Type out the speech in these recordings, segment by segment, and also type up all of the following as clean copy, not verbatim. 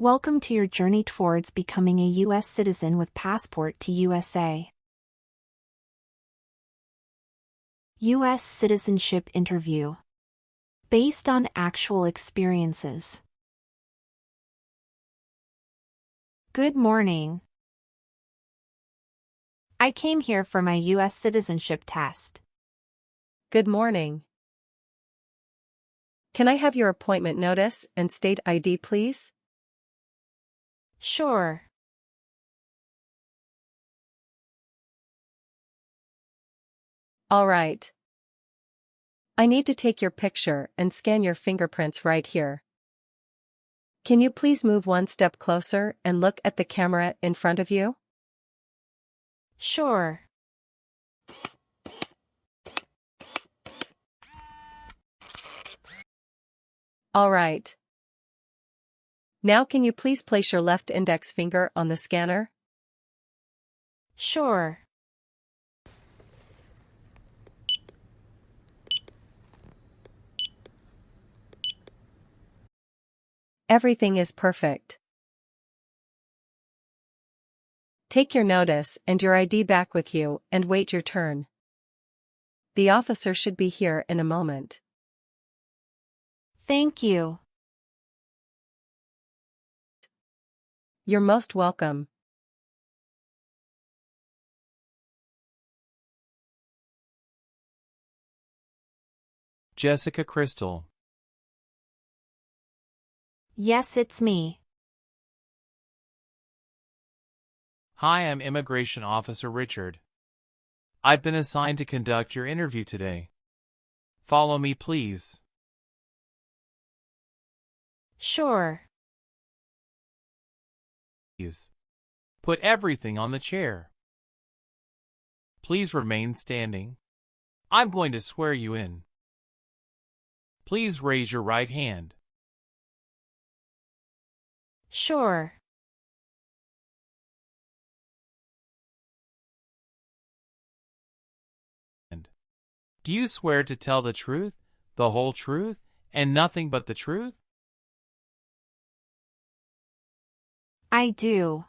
Welcome to your journey towards becoming a U.S. citizen with passport to USA. US Citizenship Interview. Based on actual experiences. Good morning. I came here for my U.S. citizenship test. Good morning. Can I have your appointment notice and state ID, please? Sure. All right. I need to take your picture and scan your fingerprints right here. Can you please move one step closer and look at the camera in front of you? Sure. All right. Now can you please place your left index finger on the scanner? Sure. Everything is perfect. Take your notice and your ID back with you and wait your turn. The officer should be here in a moment. Thank you. You're most welcome. Jessica Crystal. Yes, it's me. Hi, I'm Immigration Officer Richard. I've been assigned to conduct your interview today. Follow me, please. Sure. Please. Put everything on the chair. Please remain standing. I'm going to swear you in. Please raise your right hand. Sure. Do you swear to tell the truth, the whole truth, and nothing but the truth? I do.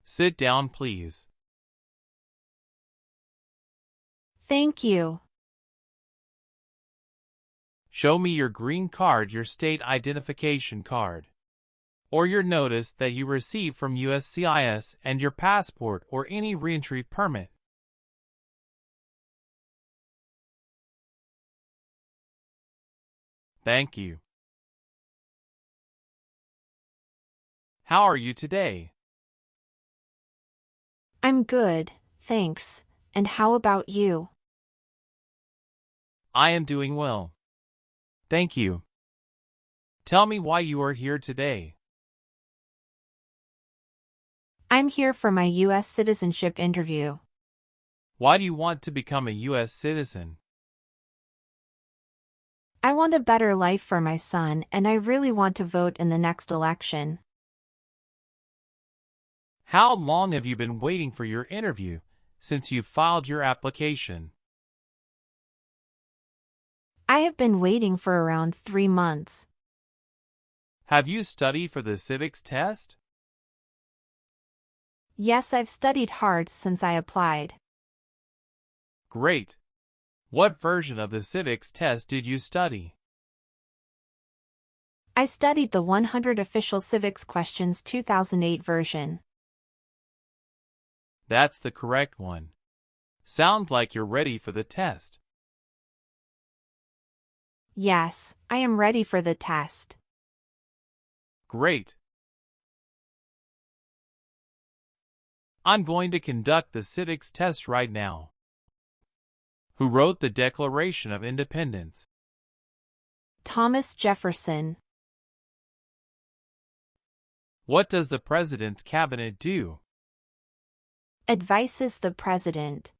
Sit down, please. Thank you. Show me your green card, your state identification card, or your notice that you received from USCIS and your passport or any reentry permit. Thank you. How are you today? I'm good, thanks. And how about you? I am doing well. Thank you. Tell me why you are here today. I'm here for my U.S. citizenship interview. Why do you want to become a U.S. citizen? I want a better life for my son, and I really want to vote in the next election. How long have you been waiting for your interview since you filed your application? I have been waiting for around 3 months. Have you studied for the civics test? Yes, I've studied hard since I applied. Great. What version of the civics test did you study? I studied the 100 Official Civics Questions 2008 version. That's the correct one. Sounds like you're ready for the test. Yes, I am ready for the test. Great. I'm going to conduct the civics test right now. Who wrote the Declaration of Independence? Thomas Jefferson. What does the President's Cabinet do? Advises the President.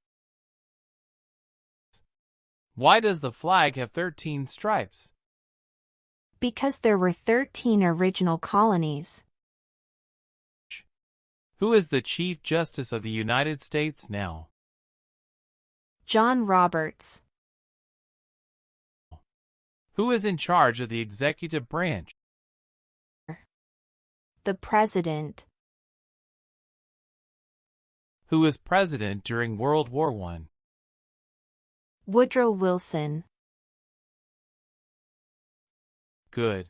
Why does the flag have 13 stripes? Because there were 13 original colonies. Who is the Chief Justice of the United States now? John Roberts. Who is in charge of the executive branch? The president. Who was president during World War I? Woodrow Wilson. Good.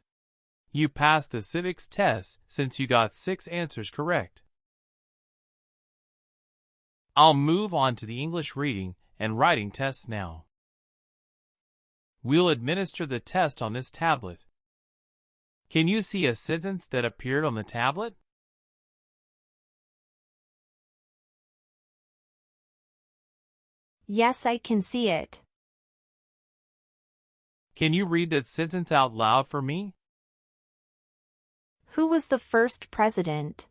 You passed the civics test since you got 6 answers correct. I'll move on to the English reading and writing tests now. We'll administer the test on this tablet. Can you see a sentence that appeared on the tablet? Yes, I can see it. Can you read that sentence out loud for me? Who was the first president?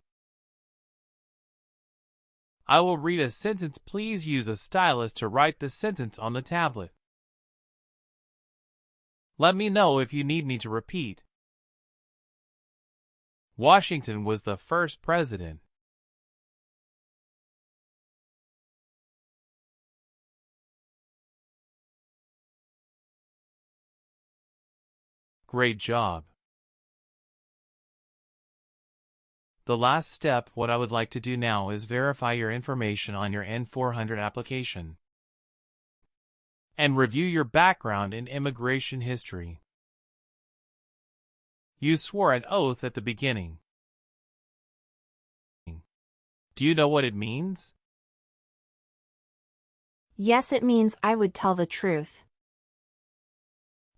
I will read a sentence. Please use a stylus to write the sentence on the tablet. Let me know if you need me to repeat. Washington was the first president. Great job. The last step, what I would like to do now is verify your information on your N400 application and review your background and immigration history. You swore an oath at the beginning. Do you know what it means? Yes, it means I would tell the truth.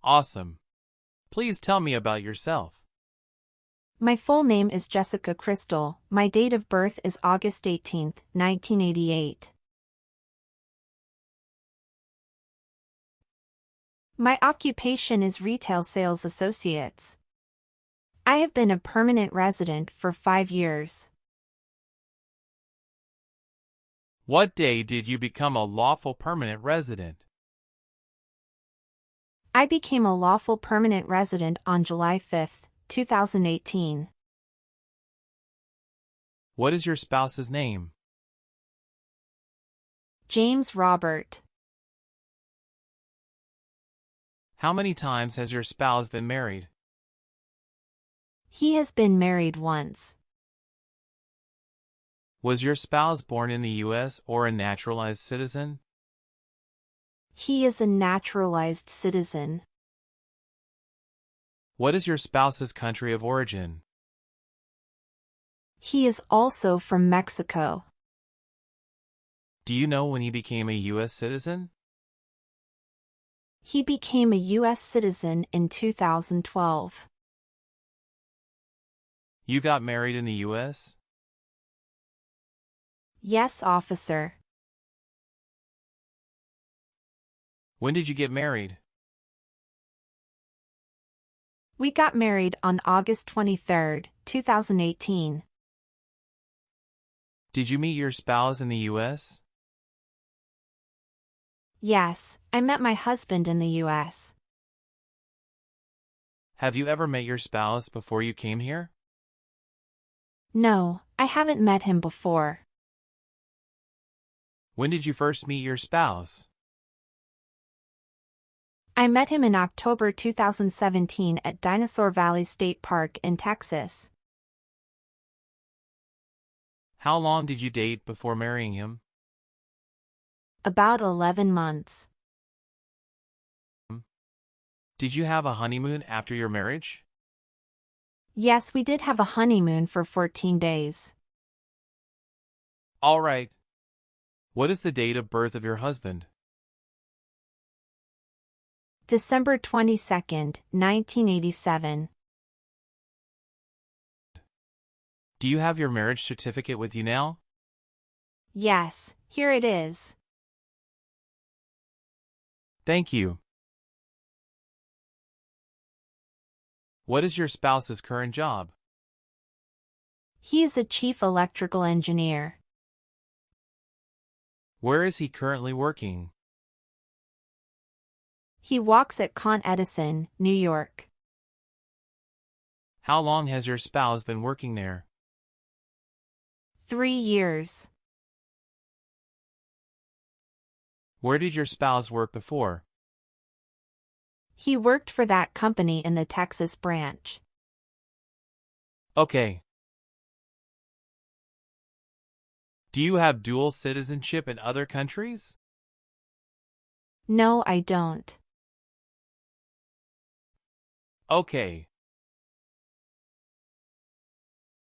Awesome. Please tell me about yourself. My full name is Jessica Crystal. My date of birth is August 18, 1988. My occupation is retail sales associates. I have been a permanent resident for 5 years. What day did you become a lawful permanent resident? I became a lawful permanent resident on July 5, 2018. What is your spouse's name? James Robert. How many times has your spouse been married? He has been married once. Was your spouse born in the U.S. or a naturalized citizen? He is a naturalized citizen. What is your spouse's country of origin? He is also from Mexico. Do you know when he became a U.S. citizen? He became a US citizen in 2012. You got married in the U.S.? Yes, officer. When did you get married? We got married on August 23, 2018. Did you meet your spouse in the U.S.? Yes, I met my husband in the US. Have you ever met your spouse before you came here? No, I haven't met him before. When did you first meet your spouse? I met him in October 2017 at Dinosaur Valley State Park in Texas. How long did you date before marrying him? About 11 months. Did you have a honeymoon after your marriage? Yes, we did have a honeymoon for 14 days. All right. What is the date of birth of your husband? December 22, 1987. Do you have your marriage certificate with you now? Yes, here it is. Thank you. What is your spouse's current job? He is a chief electrical engineer. Where is he currently working? He walks at Con Edison, New York. How long has your spouse been working there? 3 years. Where did your spouse work before? He worked for that company in the Texas branch. Okay. Do you have dual citizenship in other countries? No, I don't. Okay.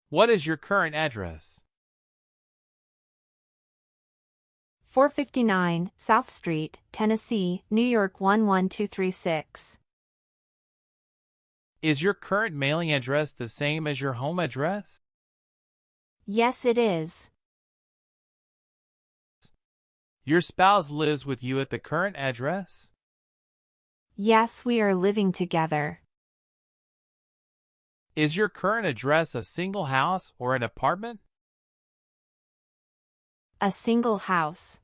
What is your current address? 459 South Street, Tennessee, New York 11236. Is your current mailing address the same as your home address? Yes, it is. Your spouse lives with you at the current address? Yes, we are living together. Is your current address a single house or an apartment? A single house.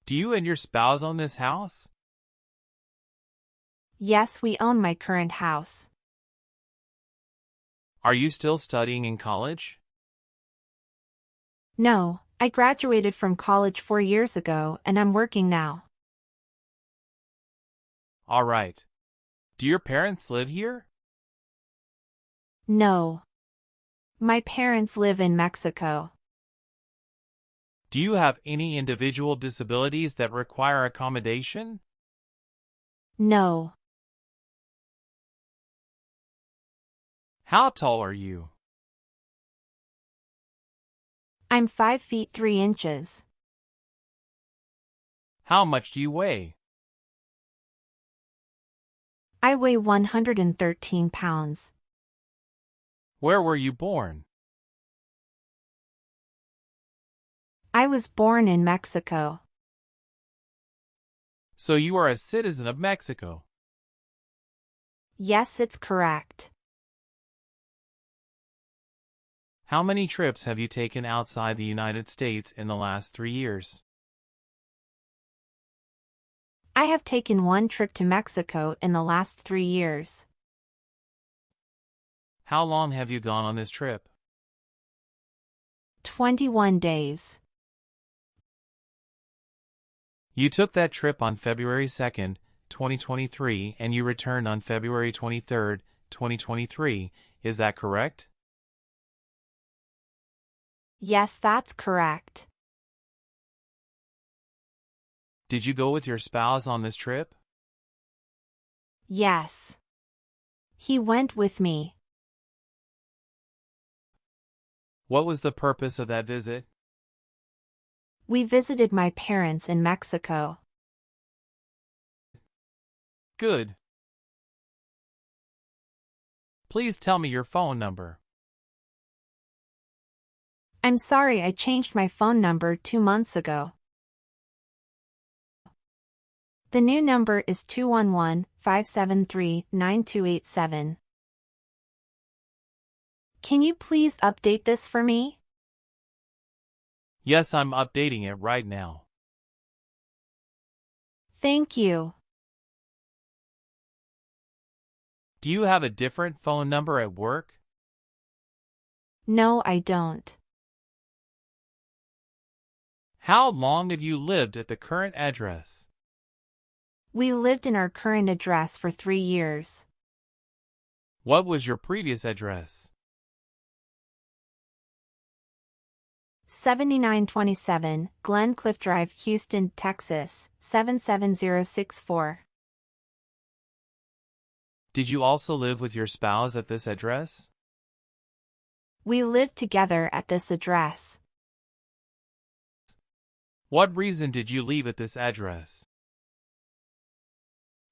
Do you and your spouse own this house? Yes, we own my current house. Are you still studying in college? No, I graduated from college 4 years ago and I'm working now. All right. Do your parents live here? No. My parents live in Mexico. Do you have any individual disabilities that require accommodation? No. How tall are you? I'm 5 feet 3 inches. How much do you weigh? I weigh 113 pounds. Where were you born? I was born in Mexico. So you are a citizen of Mexico. Yes, it's correct. How many trips have you taken outside the United States in the last 3 years? I have taken 1 trip to Mexico in the last 3 years. How long have you gone on this trip? 21 days. You took that trip on February 2nd, 2023, and you returned on February 23rd, 2023. Is that correct? Yes, that's correct. Did you go with your spouse on this trip? Yes. He went with me. What was the purpose of that visit? We visited my parents in Mexico. Good. Please tell me your phone number. I'm sorry, I changed my phone number 2 months ago. The new number is 211-573-9287. Can you please update this for me? Yes, I'm updating it right now. Thank you. Do you have a different phone number at work? No, I don't. How long have you lived at the current address? We lived in our current address for 3 years. What was your previous address? 7927 Glen Cliff Drive, Houston, Texas, 77064. Did you also live with your spouse at this address? We lived together at this address. What reason did you leave at this address?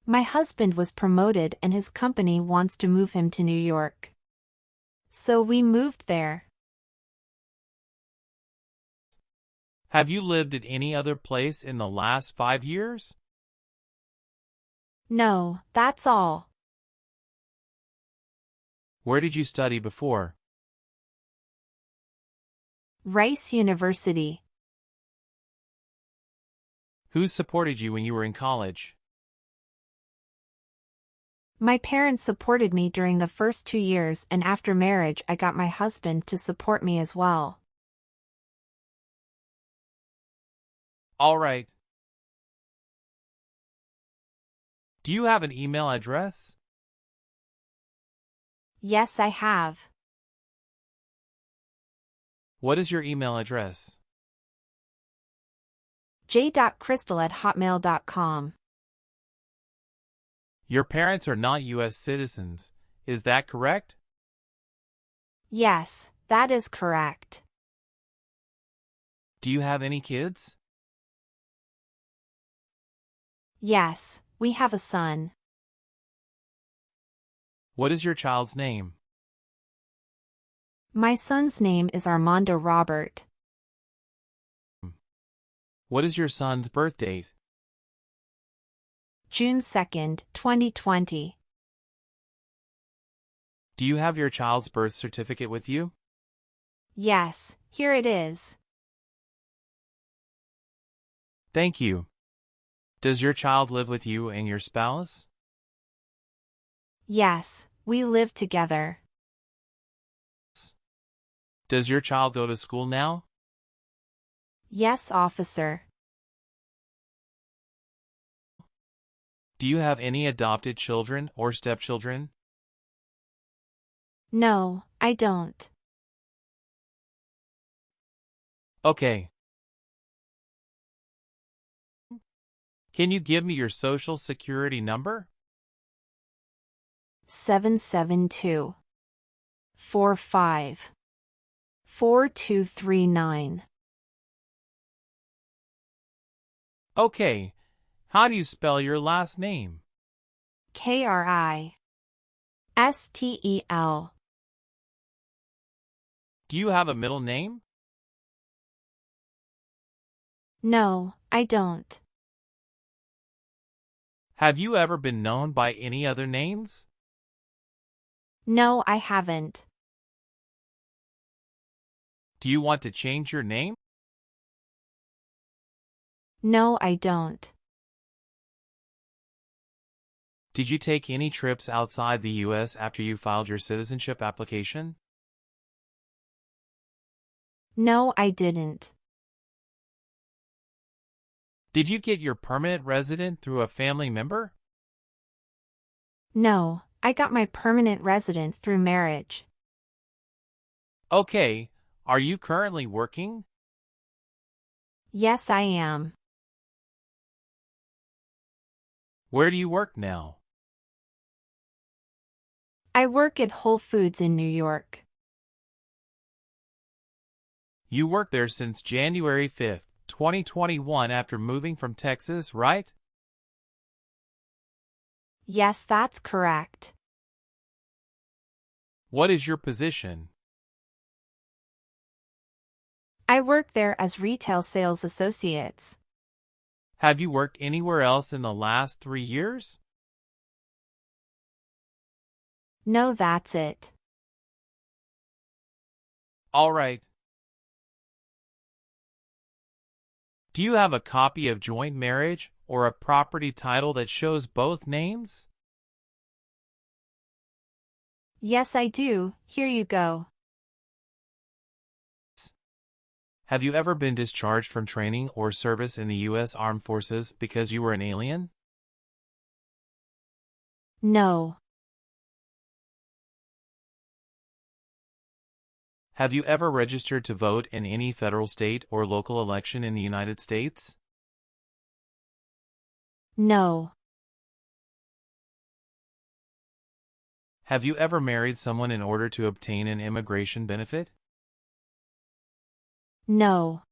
My husband was promoted and his company wants to move him to New York. So we moved there. Have you lived at any other place in the last 5 years? No, that's all. Where did you study before? Rice University. Who supported you when you were in college? My parents supported me during the first 2 years, and after marriage I got my husband to support me as well. All right. Do you have an email address? Yes, I have. What is your email address? j.crystal@hotmail.com. Your parents are not U.S. citizens, is that correct? Yes, that is correct. Do you have any kids? Yes, we have a son. What is your child's name? My son's name is Armando Robert. What is your son's birth date? June 2nd, 2020. Do you have your child's birth certificate with you? Yes, here it is. Thank you. Does your child live with you and your spouse? Yes, we live together. Does your child go to school now? Yes, officer. Do you have any adopted children or stepchildren? No, I don't. Okay. Can you give me your social security number? 772 45 4239. Okay. How do you spell your last name? KRISTEL. Do you have a middle name? No, I don't. Have you ever been known by any other names? No, I haven't. Do you want to change your name? No, I don't. Did you take any trips outside the U.S. after you filed your citizenship application? No, I didn't. Did you get your permanent resident through a family member? No, I got my permanent resident through marriage. Okay. Are you currently working? Yes, I am. Where do you work now? I work at Whole Foods in New York. You worked there since January 5th, 2021 after moving from Texas, right? Yes, that's correct. What is your position? I work there as retail sales associates. Have you worked anywhere else in the last 3 years? No, that's it. All right. Do you have a copy of joint marriage or a property title that shows both names? Yes, I do. Here you go. Have you ever been discharged from training or service in the U.S. Armed Forces because you were an alien? No. Have you ever registered to vote in any federal, state, or local election in the United States? No. Have you ever married someone in order to obtain an immigration benefit? No.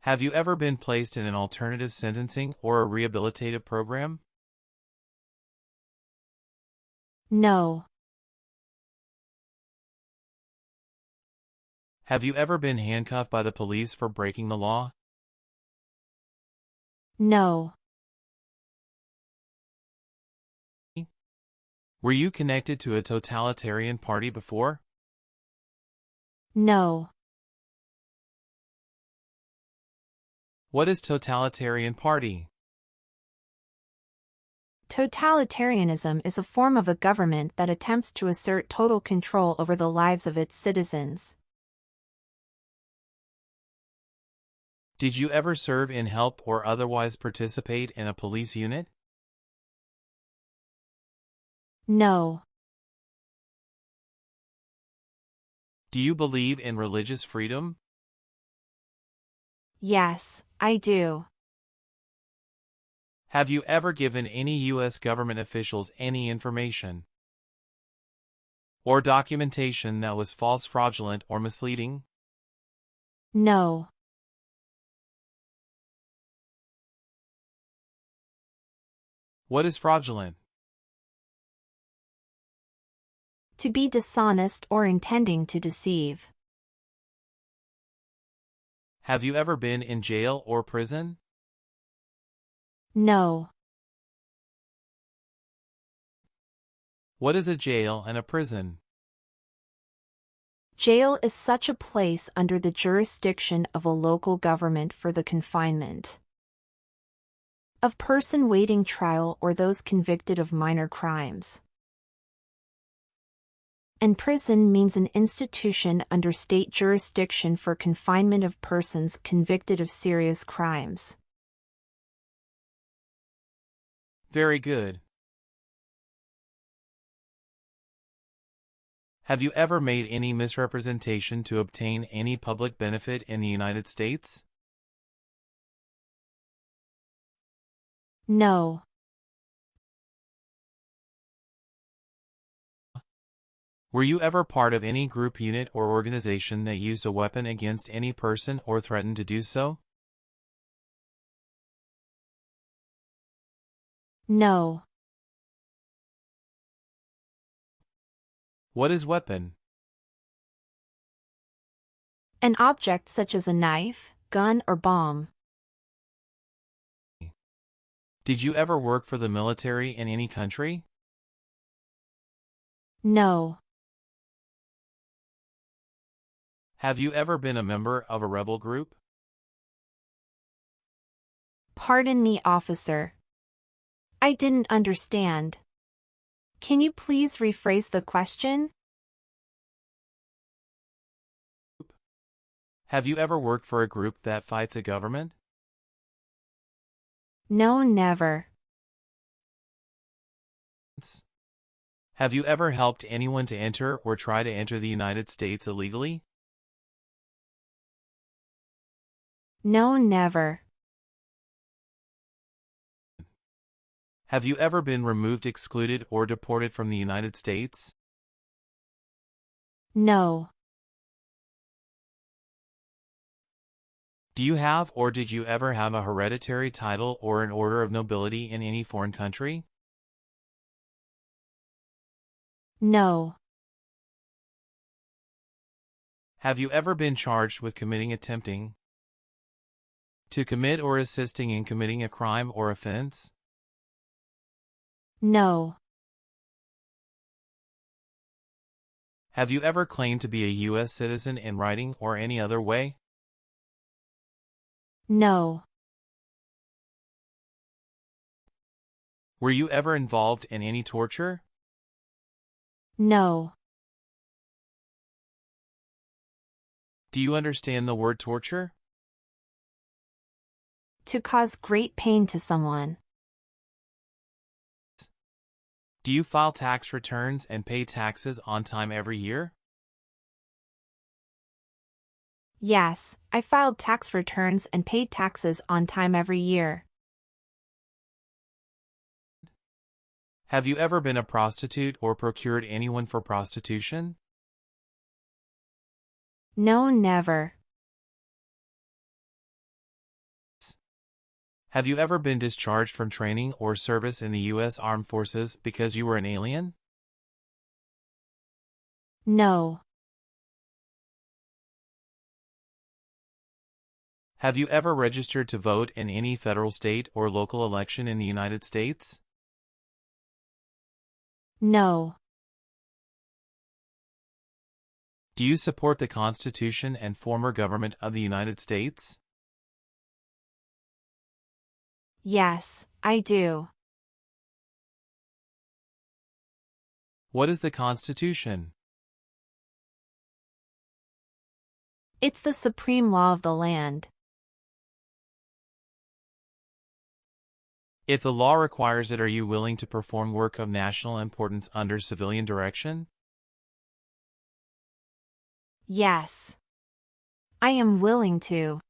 Have you ever been placed in an alternative sentencing or a rehabilitative program? No. Have you ever been handcuffed by the police for breaking the law? No. Were you connected to a totalitarian party before? No. What is totalitarian party? Totalitarianism is a form of a government that attempts to assert total control over the lives of its citizens. Did you ever serve in, help, or otherwise participate in a police unit? No. Do you believe in religious freedom? Yes, I do. Have you ever given any U.S. government officials any information or documentation that was false, fraudulent, or misleading? No. What is fraudulent? To be dishonest or intending to deceive. Have you ever been in jail or prison? No. What is a jail and a prison? Jail is such a place under the jurisdiction of a local government for the confinement of person waiting trial or those convicted of minor crimes. And prison means an institution under state jurisdiction for confinement of persons convicted of serious crimes. Very good. Have you ever made any misrepresentation to obtain any public benefit in the United States? No. Were you ever part of any group, unit, or organization that used a weapon against any person or threatened to do so? No. What is weapon? An object such as a knife, gun, or bomb. Did you ever work for the military in any country? No. Have you ever been a member of a rebel group? Pardon me, officer. I didn't understand. Can you please rephrase the question? Have you ever worked for a group that fights a government? No, never. Have you ever helped anyone to enter or try to enter the United States illegally? No, never. Have you ever been removed, excluded, or deported from the United States? No. Do you have or did you ever have a hereditary title or an order of nobility in any foreign country? No. Have you ever been charged with committing, attempting to commit, or assisting in committing a crime or offense? No. Have you ever claimed to be a U.S. citizen in writing or any other way? No. Were you ever involved in any torture? No. Do you understand the word torture? To cause great pain to someone. Do you file tax returns and pay taxes on time every year? Yes, I filed tax returns and paid taxes on time every year. Have you ever been a prostitute or procured anyone for prostitution? No, never. Have you ever been discharged from training or service in the U.S. Armed Forces because you were an alien? No. Have you ever registered to vote in any federal, state, or local election in the United States? No. Do you support the Constitution and former government of the United States? Yes, I do. What is the Constitution? It's the supreme law of the land. If the law requires it, are you willing to perform work of national importance under civilian direction? Yes. I am willing to.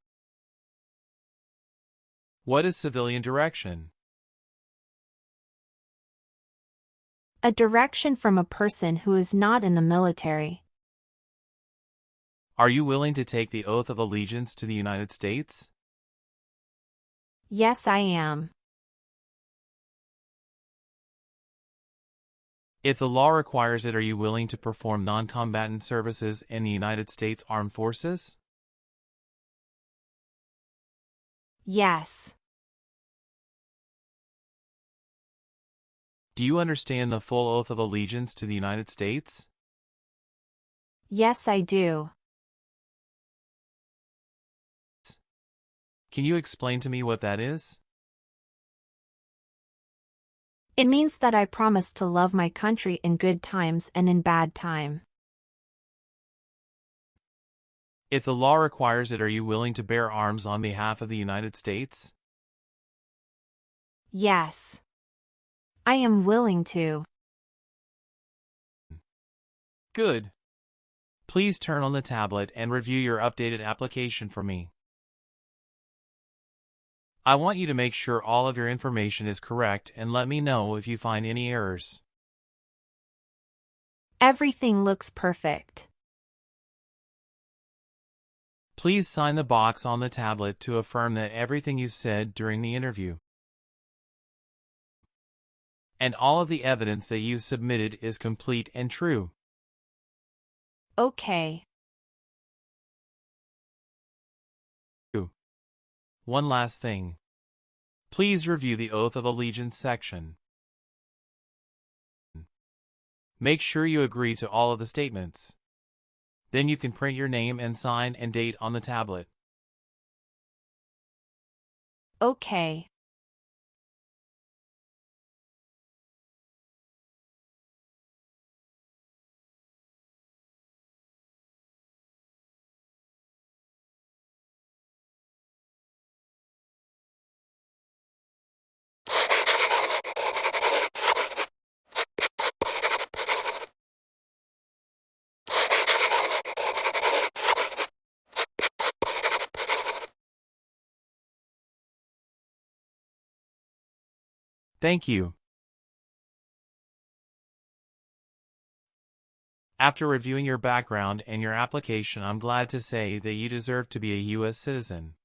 What is civilian direction? A direction from a person who is not in the military. Are you willing to take the oath of allegiance to the United States? Yes, I am. If the law requires it, are you willing to perform non-combatant services in the United States Armed Forces? Yes. Do you understand the full oath of allegiance to the United States? Yes, I do. Can you explain to me what that is? It means that I promise to love my country in good times and in bad time. If the law requires it, are you willing to bear arms on behalf of the United States? Yes. I am willing to. Good. Please turn on the tablet and review your updated application for me. I want you to make sure all of your information is correct and let me know if you find any errors. Everything looks perfect. Please sign the box on the tablet to affirm that everything you said during the interview and all of the evidence that you submitted is complete and true. Okay. One last thing. Please review the Oath of Allegiance section. Make sure you agree to all of the statements. Then you can print your name and sign and date on the tablet. Okay. Thank you. After reviewing your background and your application, I'm glad to say that you deserve to be a US citizen.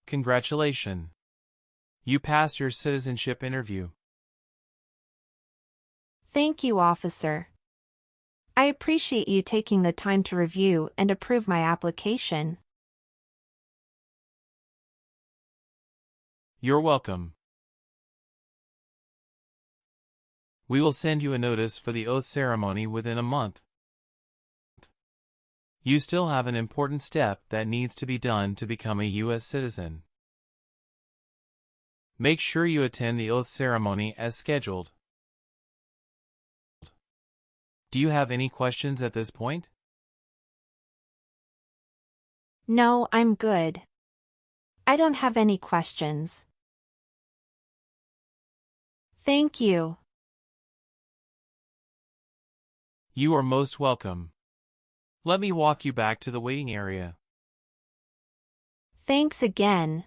Congratulations. You passed your citizenship interview. Thank you, officer. I appreciate you taking the time to review and approve my application. You're welcome. We will send you a notice for the oath ceremony within a month. You still have an important step that needs to be done to become a U.S. citizen. Make sure you attend the oath ceremony as scheduled. Do you have any questions at this point? No, I'm good. I don't have any questions. Thank you. You are most welcome. Let me walk you back to the waiting area. Thanks again.